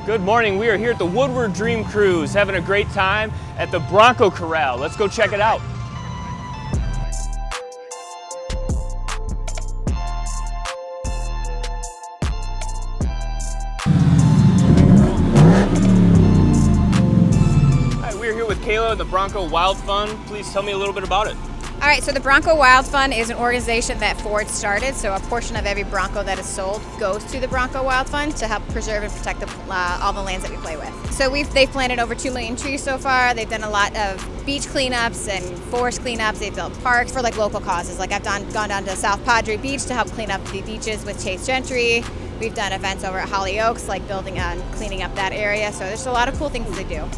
Good morning. We are here at the Woodward Dream Cruise, having a great time at the Bronco Corral. Let's go check it out. All right, we're here with Kayla, the Bronco Wild Fund. Please tell me a little bit about it. All right, so the Bronco Wild Fund is an organization that Ford started, so a portion of every Bronco that is sold goes to the Bronco Wild Fund to help preserve and protect all the lands that we play with. So they've planted over 2 million trees so far. They've done a lot of beach cleanups and forest cleanups. They've built parks for local causes. I've gone down to South Padre Beach to help clean up the beaches with Chase Gentry. We've done events over at Holly Oaks, building and cleaning up that area. So there's a lot of cool things they do.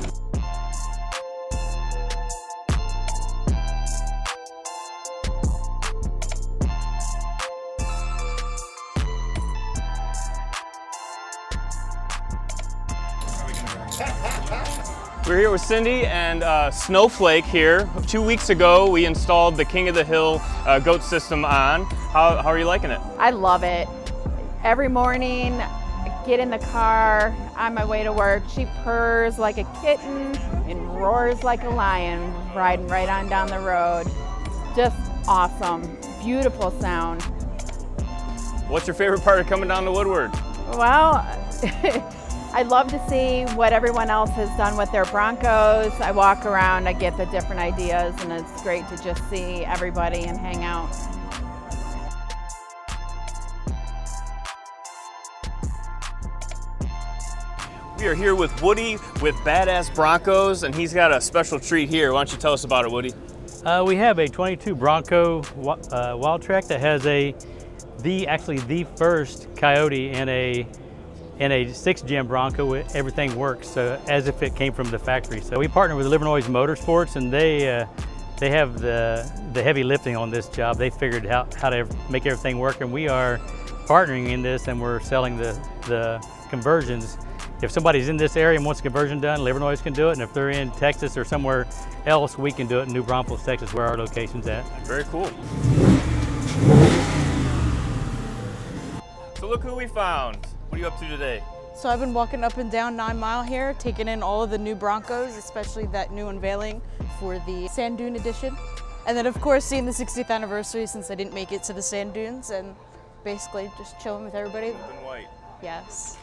We're here with Cindy and Snowflake here. 2 weeks ago, we installed the King of the Hill goat system on. How are you liking it? I love it. Every morning, I get in the car on my way to work. She purrs like a kitten and roars like a lion, riding right on down the road. Just awesome. Beautiful sound. What's your favorite part of coming down to Woodward? Well, I love to see what everyone else has done with their Broncos. I walk around, I get the different ideas, and it's great to just see everybody and hang out. We are here with Woody with Badass Broncos, and he's got a special treat here. Why don't you tell us about it, Woody? We have a 22 Bronco Wild Track that has actually the first Coyote and a 6-gen Bronco. Everything works as if it came from the factory. So we partner with Illinois Motorsports, and they have the heavy lifting on this job. They figured out how to make everything work, and we are partnering in this, and we're selling the conversions. If somebody's in this area and wants a conversion done, Illinois can do it, and if they're in Texas or somewhere else, we can do it in New Braunfels, Texas, where our location's at. Very cool. So look who we found. What are you up to today? So I've been walking up and down 9 Mile here, taking in all of the new Broncos, especially that new unveiling for the Sand Dune edition. And then of course seeing the 60th anniversary since I didn't make it to the Sand Dunes, and basically just chilling with everybody. In white. Yes.